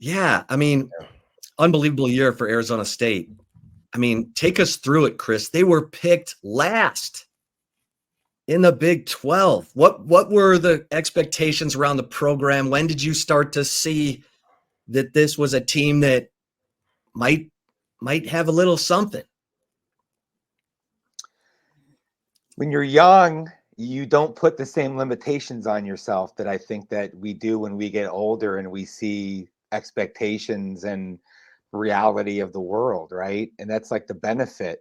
Yeah, I mean, unbelievable year for Arizona State. I mean, take us through it, Chris. They were picked last in the Big 12. What were the expectations around the program? When did you start to see that this was a team that might have a little something? When you're young, you don't put the same limitations on yourself that I think that we do when we get older and we see expectations and reality of the world, right? And that's like the benefit.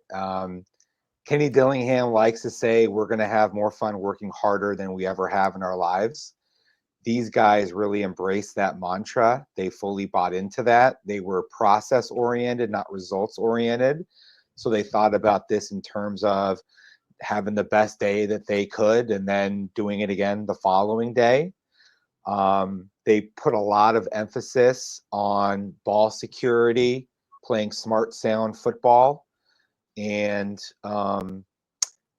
Kenny Dillingham likes to say we're going to have more fun working harder than we ever have in our lives. These guys really embraced that mantra. They fully bought into that. They were process oriented, not results oriented. So they thought about this in terms of having the best day that they could and then doing it again the following day. They put a lot of emphasis on ball security, playing smart, sound football. And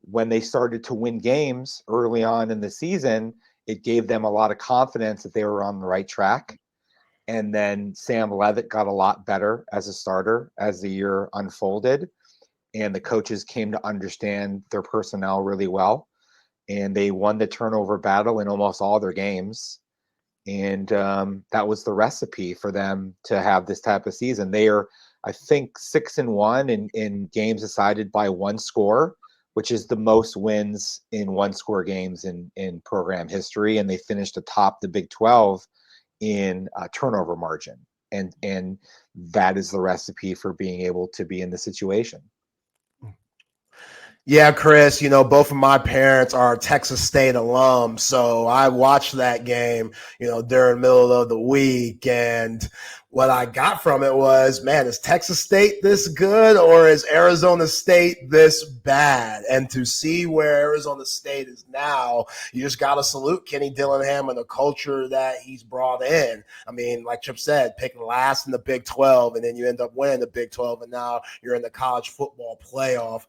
when they started to win games early on in the season, it gave them a lot of confidence that they were on the right track. And then Sam LeVIT got a lot better as a starter as the year unfolded. And the coaches came to understand their personnel really well. And they won the turnover battle in almost all their games. And that was the recipe for them to have this type of season. They are, I think, 6-1 in games decided by one score, which is the most wins in one-score games in program history. And they finished atop the Big 12 in turnover margin. And that is the recipe for being able to be in the situation. Yeah, Chris, both of my parents are Texas State alums, so I watched that game, during the middle of the week, and what I got from it was, man, is Texas State this good or is Arizona State this bad? And to see where Arizona State is now, you just got to salute Kenny Dillingham and the culture that he's brought in. I mean, like Chip said, picking last in the Big 12, and then you end up winning the Big 12, and now you're in the college football playoff.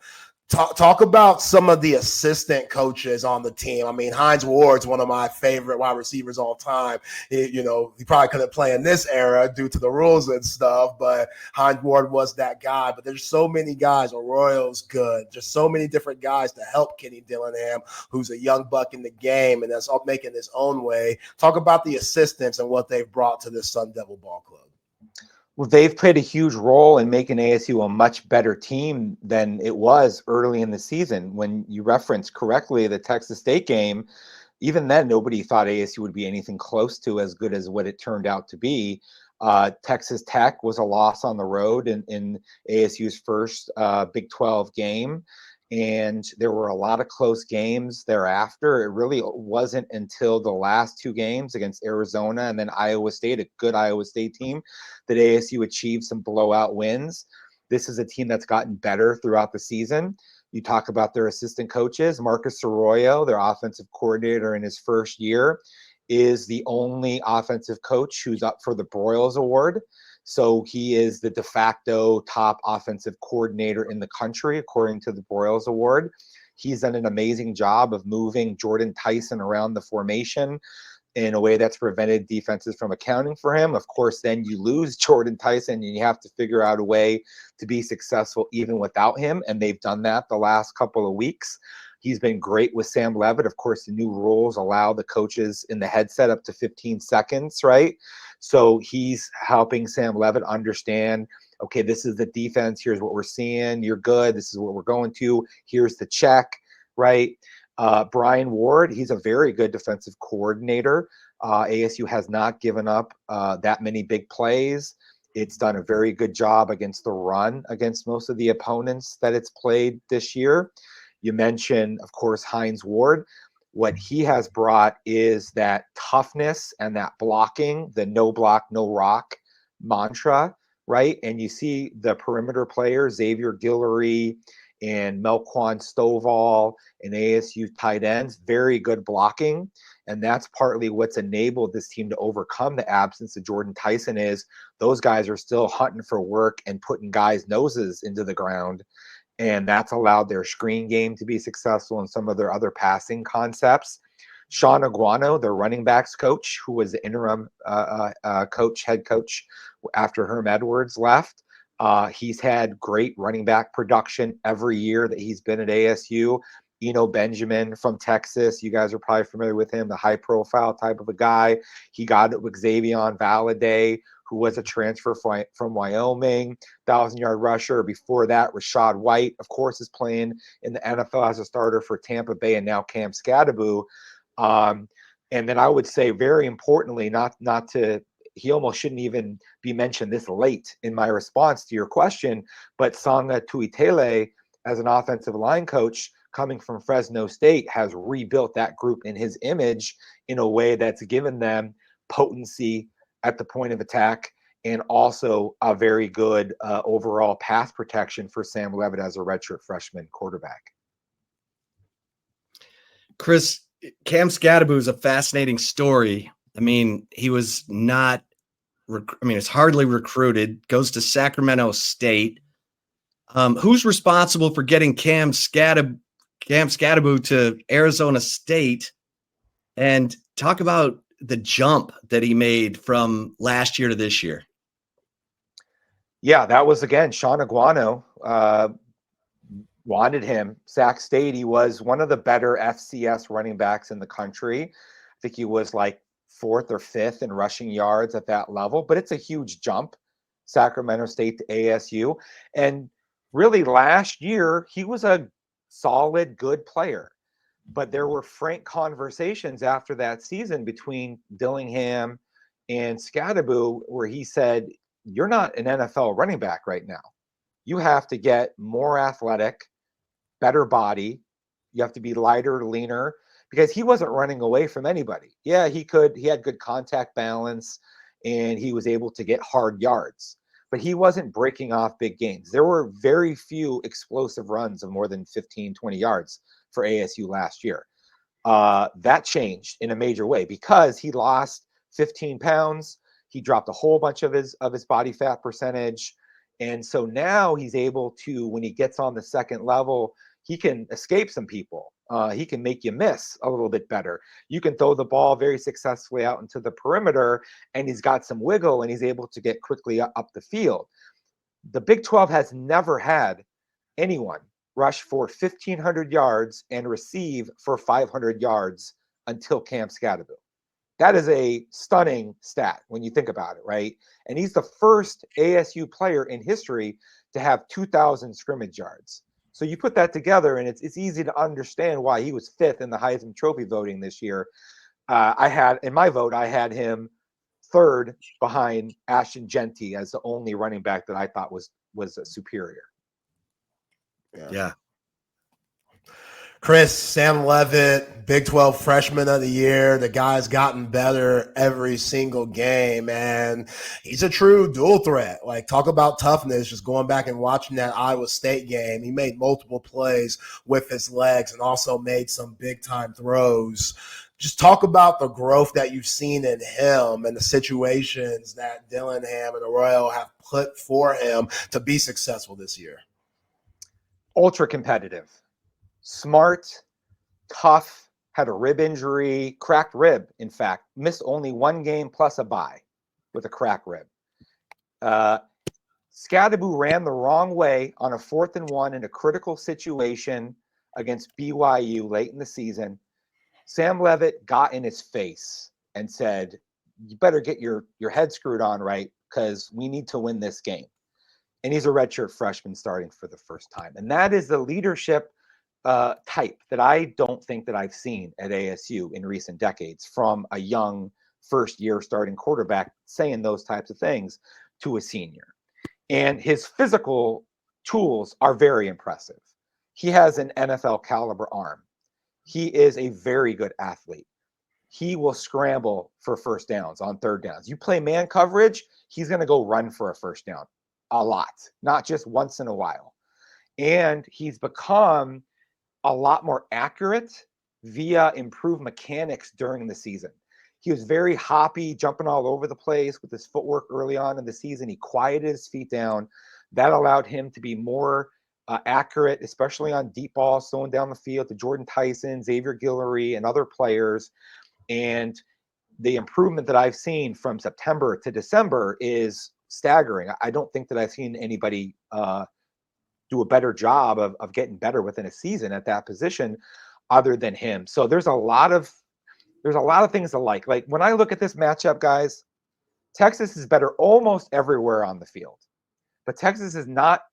Talk about some of the assistant coaches on the team. I mean, Hines Ward's one of my favorite wide receivers all time. He probably couldn't play in this era due to the rules and stuff, but Hines Ward was that guy. But there's so many guys. Arroyo's good. Just so many different guys to help Kenny Dillingham, who's a young buck in the game and that's all making his own way. Talk about the assistants and what they've brought to this Sun Devil ball club. Well, they've played a huge role in making ASU a much better team than it was early in the season. When you referenced correctly the Texas State game, even then, nobody thought ASU would be anything close to as good as what it turned out to be. Texas Tech was a loss on the road in ASU's first Big 12 game. And there were a lot of close games thereafter. It really wasn't until the last two games against Arizona and then Iowa State, a good Iowa State team, that ASU achieved some blowout wins. This is a team that's gotten better throughout the season. You talk about their assistant coaches. Marcus Arroyo, their offensive coordinator in his first year, is the only offensive coach who's up for the Broyles Award. So he is the de facto top offensive coordinator in the country, according to the Broyles Award. He's done an amazing job of moving Jordan Tyson around the formation in a way that's prevented defenses from accounting for him. Of course, then you lose Jordan Tyson and you have to figure out a way to be successful even without him. And they've done that the last couple of weeks. He's been great with Sam LeVIT. Of course, the new rules allow the coaches in the headset up to 15 seconds, right? So he's helping Sam LeVIT understand, okay, this is the defense. Here's what we're seeing. You're good. This is what we're going to. Here's the check, right? Brian Ward, he's a very good defensive coordinator. ASU has not given up that many big plays. It's done a very good job against the run against most of the opponents that it's played this year. You mentioned, of course, Hines Ward. What he has brought is that toughness and that blocking, the no block, no rock mantra, right? And you see the perimeter players, Xavier Guillory and Melquan Stovall and ASU tight ends, very good blocking. And that's partly what's enabled this team to overcome the absence of Jordan Tyson is those guys are still hunting for work and putting guys' noses into the ground. And that's allowed their screen game to be successful and some of their other passing concepts. Sean Aguano, their running backs coach, who was the interim head coach after Herm Edwards left. He's had great running back production every year that he's been at ASU. Benjamin from Texas, you guys are probably familiar with him, the high-profile type of a guy. He got it with Xavier Valladay, who was a transfer from Wyoming, 1,000-yard rusher. Before that, Rashad White, of course, is playing in the NFL as a starter for Tampa Bay, and now Cam Scatterbo. And then I would say, very importantly, he almost shouldn't even be mentioned this late in my response to your question, but Sanga Tuitele, as an offensive line coach coming from Fresno State, has rebuilt that group in his image in a way that's given them potency at the point of attack and also a very good overall pass protection for Sam LeVIT as a redshirt freshman quarterback. Chris, Cam Scatterbo is a fascinating story. I mean, he was not, it's hardly recruited, goes to Sacramento State. Who's responsible for getting Cam Scatterbo to Arizona State? And talk about the jump that he made from last year to this year. Yeah, that was, again, Sean Aguano wanted him. Sac State, he was one of the better FCS running backs in the country. I think he was like 4th or 5th in rushing yards at that level, but it's a huge jump, Sacramento State to ASU. And really last year, he was a solid, good player. But there were frank conversations after that season between Dillingham and Scatterbo where he said, you're not an NFL running back right now. You have to get more athletic, better body. You have to be lighter, leaner, because he wasn't running away from anybody. Yeah, he had good contact balance and he was able to get hard yards, but he wasn't breaking off big gains. There were very few explosive runs of more than 15, 20 yards for ASU last year. That changed in a major way because he lost 15 pounds. He dropped a whole bunch of his body fat percentage. And so now he's able to, when he gets on the second level, he can escape some people. He can make you miss a little bit better. You can throw the ball very successfully out into the perimeter, and he's got some wiggle, and he's able to get quickly up the field. The Big 12 has never had anyone rush for 1,500 yards and receive for 500 yards until Cam Scatterbo. That is a stunning stat when you think about it, right? And he's the first ASU player in history to have 2,000 scrimmage yards. So you put that together, and it's easy to understand why he was 5th in the Heisman Trophy voting this year. In my vote, I had him 3rd behind Ashton Genty as the only running back that I thought was superior. Yeah. Chris, Sam LeVIT, Big 12 Freshman of the Year. The guy's gotten better every single game, and he's a true dual threat. Like, talk about toughness, just going back and watching that Iowa State game. He made multiple plays with his legs and also made some big-time throws. Just talk about the growth that you've seen in him and the situations that Dillingham and Arroyo have put for him to be successful this year. Ultra competitive, smart, tough, had a rib injury, cracked rib, in fact, missed only 1 game plus a bye with a cracked rib. Scatterbo ran the wrong way on a 4th and 1 in a critical situation against BYU late in the season. Sam LeVIT got in his face and said, you better get your head screwed on right, because we need to win this game. And he's a redshirt freshman starting for the first time. And that is the leadership type that I don't think that I've seen at ASU in recent decades, from a young first-year starting quarterback saying those types of things to a senior. And his physical tools are very impressive. He has an NFL caliber arm. He is a very good athlete. He will scramble for first downs on third downs. You play man coverage, he's going to go run for a first down a lot, not just once in a while. And he's become a lot more accurate via improved mechanics during the season. He was very hoppy, jumping all over the place with his footwork early on in the season. He quieted his feet down. That allowed him to be more accurate, especially on deep balls, throwing down the field to Jordan Tyson, Xavier Guillory, and other players. And the improvement that I've seen from September to December is staggering. I don't think that I've seen anybody do a better job of getting better within a season at that position other than him. So there's a lot of things to like. Like when I look at this matchup, guys, Texas is better almost everywhere on the field. But Texas is not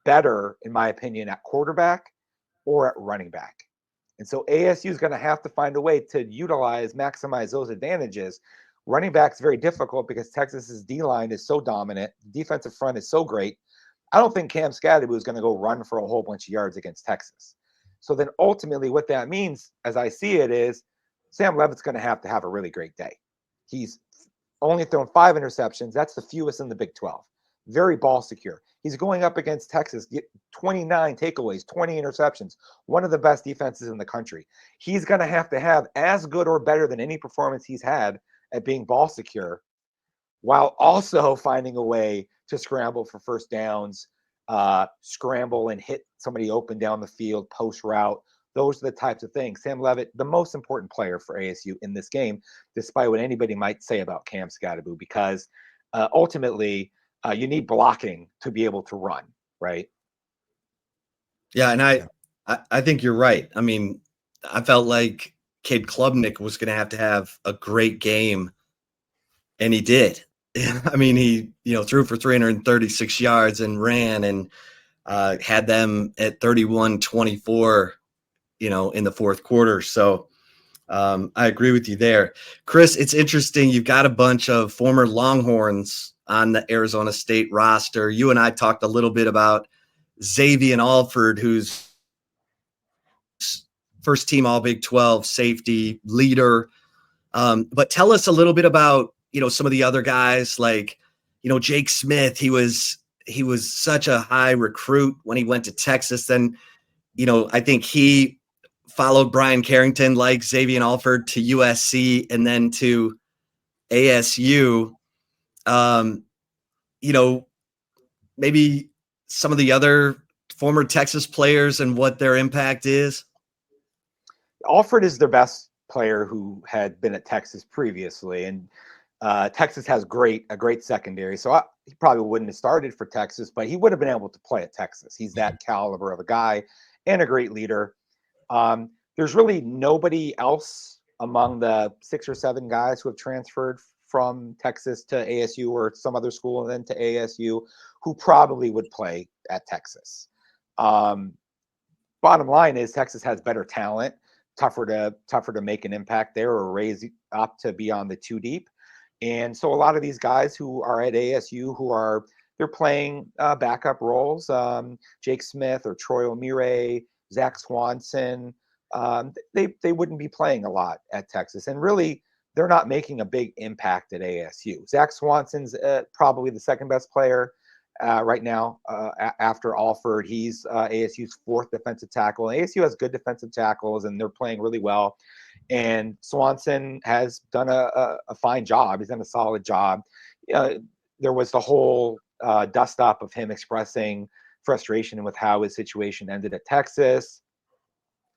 better, in my opinion, at quarterback or at running back. And so ASU is going to have to find a way to maximize those advantages. Running back is very difficult because Texas's D-line is so dominant. The defensive front is so great. I don't think Cam Scaccia is going to go run for a whole bunch of yards against Texas. So then ultimately what that means, as I see it, is Sam Levitt's going to have a really great day. He's only thrown 5 interceptions. That's the fewest in the Big 12. Very ball secure. He's going up against Texas, 29 takeaways, 20 interceptions, one of the best defenses in the country. He's going to have as good or better than any performance he's had at being ball secure, while also finding a way to scramble for first downs, scramble and hit somebody open down the field, post route. Those are the types of things. Sam Levitt, the most important player for ASU in this game, despite what anybody might say about Cam Scaccia, because ultimately you need blocking to be able to run, right? Yeah, and I think you're right. I mean, I felt like Cade Klubnik was going to have a great game, and he did. I mean, he threw for 336 yards and ran and had them at 31-24, in the fourth quarter. So I agree with you there. Chris, it's interesting. You've got a bunch of former Longhorns on the Arizona State roster. You and I talked a little bit about Xavier Alford, who's first team All Big 12 safety leader. But tell us a little bit about, some of the other guys like, Jake Smith. He was such a high recruit when he went to Texas. Then, I think he followed Brian Carrington like Xavier Alford to USC and then to ASU. Maybe some of the other former Texas players and what their impact is. Alford is their best player who had been at Texas previously, and Texas has a great secondary. So he probably wouldn't have started for Texas, but he would have been able to play at Texas. He's that caliber of a guy and a great leader. There's really nobody else among the 6 or 7 guys who have transferred from Texas to ASU or some other school and then to ASU who probably would play at Texas. Bottom line is Texas has better talent, tougher to make an impact there or raise up to be on the 2 deep. And so a lot of these guys who are at ASU they're playing backup roles. Jake Smith or Troy O'Meara, Zach Swanson, they wouldn't be playing a lot at Texas. And really, they're not making a big impact at ASU. Zach Swanson's probably the second best player right now after Alford. He's ASU's 4th defensive tackle. And ASU has good defensive tackles, and they're playing really well. And Swanson has done a fine job. He's done a solid job. There was the whole dust up of him expressing frustration with how his situation ended at Texas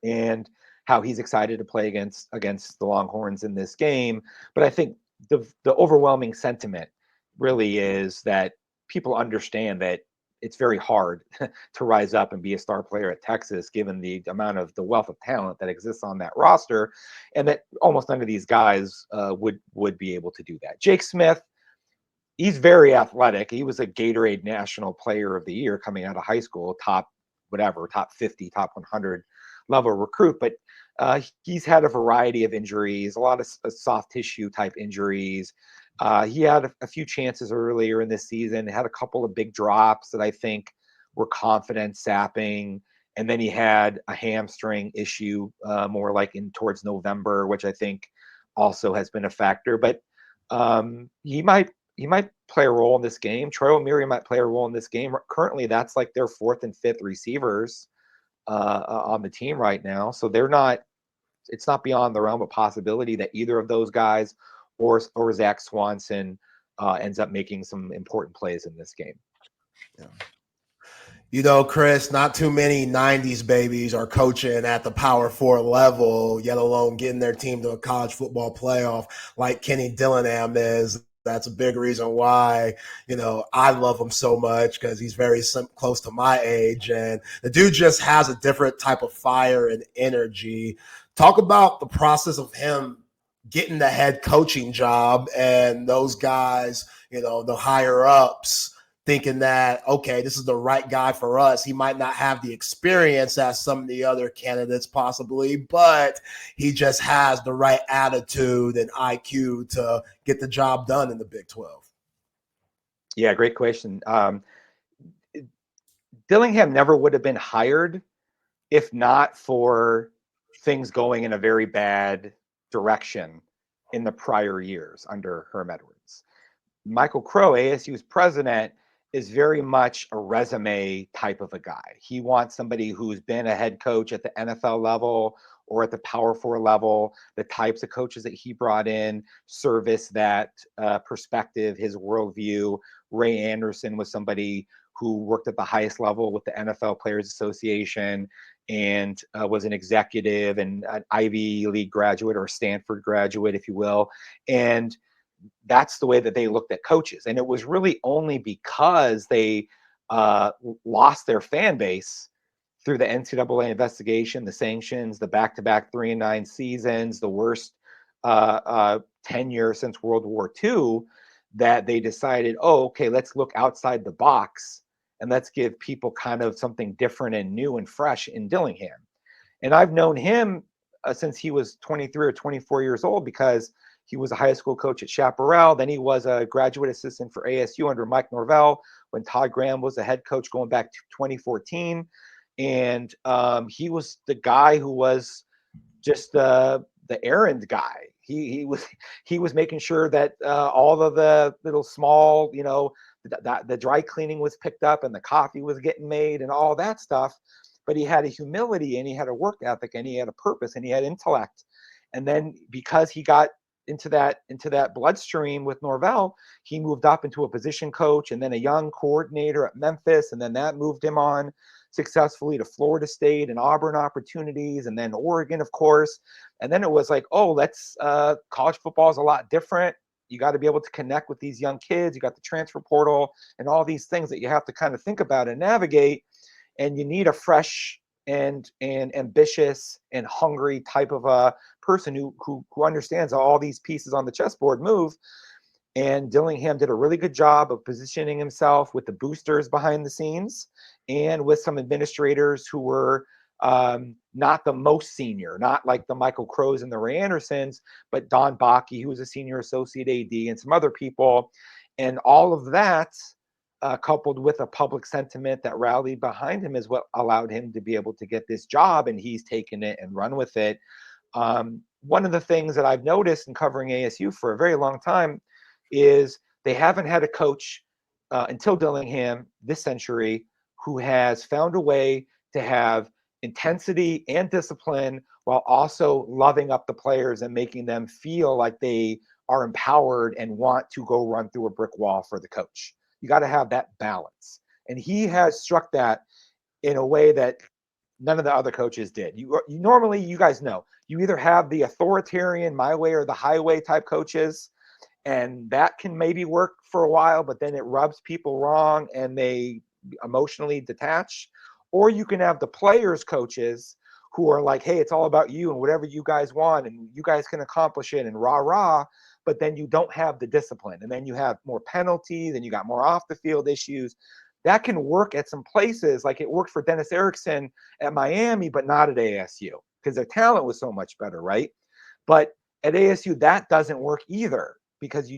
and how he's excited to play against the Longhorns in this game. But I think the overwhelming sentiment really is that people understand that it's very hard to rise up and be a star player at Texas, given the amount of the wealth of talent that exists on that roster, and that almost none of these guys would be able to do that. Jake Smith, he's very athletic. He was a Gatorade National Player of the Year coming out of high school, top 50, top 100 level recruit. But he's had a variety of injuries, a lot of soft tissue type injuries. He had a few chances earlier in this season, had a couple of big drops that I think were confidence sapping. And then he had a hamstring issue more like towards November, which I think also has been a factor. But he might play a role in this game. Troy O'Meara might play a role in this game. Currently, that's like their 4th and 5th receivers on the team right now. So it's not beyond the realm of possibility that either of those guys or Zach Swanson ends up making some important plays in this game. You know, Chris, not too many 90s babies are coaching at the Power 4 level, yet alone getting their team to a college football playoff like Kenny Dillingham is. That's a big reason why, I love him so much, because he's very close to my age. And the dude just has a different type of fire and energy. Talk about the process of him getting the head coaching job and those guys, the higher ups, thinking that, okay, this is the right guy for us. He might not have the experience as some of the other candidates possibly, but he just has the right attitude and IQ to get the job done in the Big 12. Yeah, great question. Dillingham never would have been hired if not for things going in a very bad direction in the prior years under Herm Edwards. Michael Crow, ASU's president, is very much a resume type of a guy. He wants somebody who's been a head coach at the NFL level or at the Power 4 level. The types of coaches that he brought in service that perspective, his worldview. Ray Anderson was somebody who worked at the highest level with the NFL Players Association and was an executive and an Ivy League graduate or Stanford graduate, if you will. And that's the way that they looked at coaches. And it was really only because they lost their fan base through the NCAA investigation, the sanctions, the back-to-back 3-9 seasons, the worst tenure since World War II, that they decided, oh, okay, let's look outside the box and let's give people kind of something different and new and fresh in Dillingham. And I've known him since he was 23 or 24 years old, because he was a high school coach at Chaparral. Then he was a graduate assistant for ASU under Mike Norvell when Todd Graham was the head coach going back to 2014. And he was the guy who was just the errand guy. He was making sure that all of the little small, the dry cleaning was picked up and the coffee was getting made and all that stuff. But he had a humility and he had a work ethic and he had a purpose and he had intellect. And then because he got into that bloodstream with Norvell, he moved up into a position coach and then a young coordinator at Memphis, and then that moved him on successfully to Florida State and Auburn opportunities, and then Oregon, of course. And then it was like, oh, college football is a lot different. You got to be able to connect with these young kids. You got the transfer portal and all these things that you have to kind of think about and navigate. And you need a fresh and ambitious and hungry type of a person who understands how all these pieces on the chessboard move. And Dillingham did a really good job of positioning himself with the boosters behind the scenes and with some administrators who were not the most senior, not like the Michael Crows and the Ray Andersons, but Don Bakke, who was a senior associate AD, and some other people. And all of that, coupled with a public sentiment that rallied behind him, is what allowed him to be able to get this job, and he's taken it and run with it. One of the things that I've noticed in covering ASU for a very long time is they haven't had a coach until Dillingham this century who has found a way to have intensity and discipline while also loving up the players and making them feel like they are empowered and want to go run through a brick wall for the coach. You got to have that balance. And he has struck that in a way that none of the other coaches did. You normally, you guys know, you either have the authoritarian, my way or the highway type coaches, and that can maybe work for a while, but then it rubs people wrong and they emotionally detach. Or you can have the players coaches who are like, hey, it's all about you and whatever you guys want and you guys can accomplish it and rah, but then you don't have the discipline. And then you have more penalties and you got more off the field issues. That can work at some places, like it worked for Dennis Erickson at Miami, but not at ASU because their talent was so much better, right? But at ASU, that doesn't work either because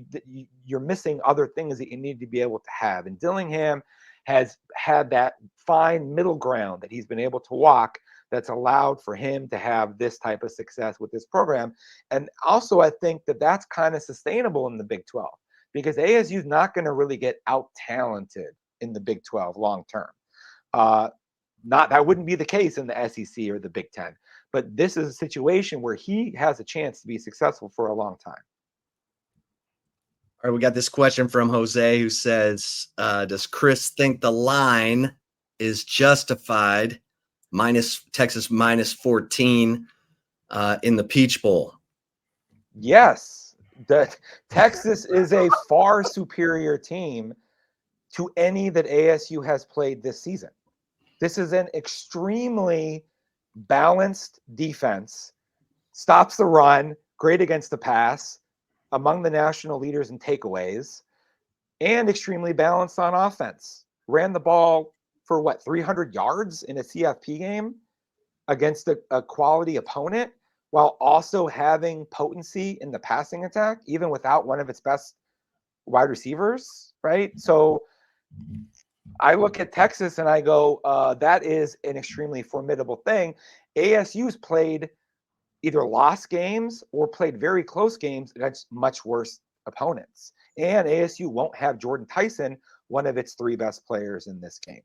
you're missing other things that you need to be able to have. And Dillingham has had that fine middle ground that he's been able to walk that's allowed for him to have this type of success with this program. And also, I think that that's kind of sustainable in the Big 12 because ASU is not going to really get out-talented in the Big 12 long term. That wouldn't be the case in the SEC or the Big 10. But this is a situation where he has a chance to be successful for a long time. All right, we got this question from Jose who says, does Chris think the line is justified. Texas minus 14 in the Peach Bowl. Yes, Texas is a far superior team to any that ASU has played this season. This is an extremely balanced defense, stops the run, great against the pass, among the national leaders in takeaways, and extremely balanced on offense. Ran the ball for 300 yards in a CFP game against a quality opponent, while also having potency in the passing attack, even without one of its best wide receivers, right? So I look at Texas and I go, that is an extremely formidable thing. ASU's played either lost games or played very close games against much worse opponents. And ASU won't have Jordan Tyson, one of its 3 best players in this game.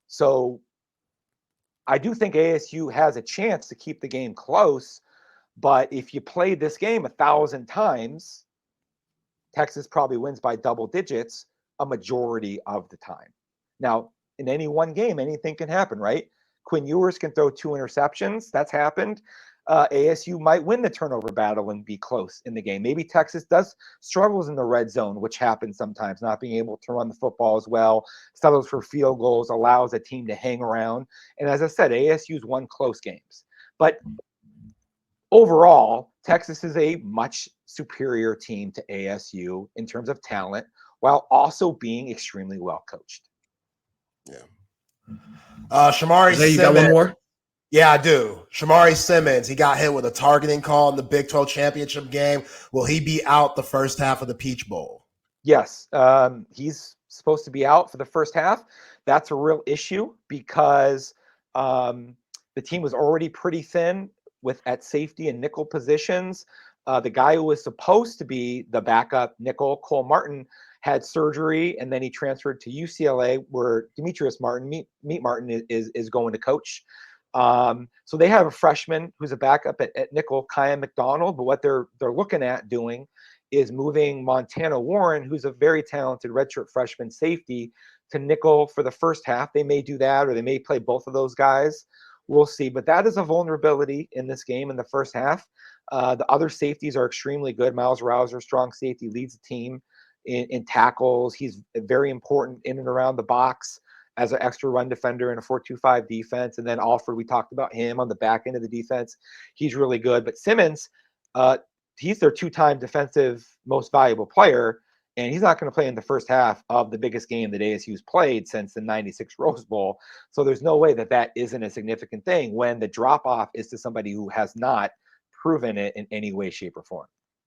So I do think ASU has a chance to keep the game close, but if you play this game 1,000 times, Texas probably wins by double digits a majority of the time. Now, in any one game, anything can happen, right? Quinn Ewers can throw 2 interceptions. That's happened. ASU might win the turnover battle and be close in the game. Maybe Texas struggles in the red zone, which happens sometimes, not being able to run the football as well. Settles for field goals, allows a team to hang around. And as I said, ASU's won close games. But overall, Texas is a much superior team to ASU in terms of talent, while also being extremely well coached. Yeah. Shamari Jose, you got one Simmons. more? Yeah, I do. Shamari Simmons, he got hit with a targeting call in the Big 12 championship game. Will he be out the first half of the Peach Bowl? Yes, he's supposed to be out for the first half. That's a real issue because the team was already pretty thin at safety and nickel positions. The guy who was supposed to be the backup nickel, Cole Martin, had surgery, and then he transferred to UCLA, where Demetrius Martin, Meat Martin, is going to coach. So they have a freshman who's a backup at nickel, Kyan McDonald. But what they're looking at doing is moving Montana Warren, who's a very talented redshirt freshman safety, to nickel for the first half. They may do that, or they may play both of those guys. We'll see. But that is a vulnerability in this game in the first half. The other safeties are extremely good. Miles Rouser, strong safety, leads the team in tackles. He's very important in and around the box as an extra run defender in a 4-2-5 defense. And then Alford, we talked about him on the back end of the defense. He's really good. But Simmons, he's their 2-time defensive most valuable player, and he's not going to play in the first half of the biggest game that ASU's played since the 96 Rose Bowl. So there's no way that isn't a significant thing when the drop-off is to somebody who has not proven it in any way, shape, or form.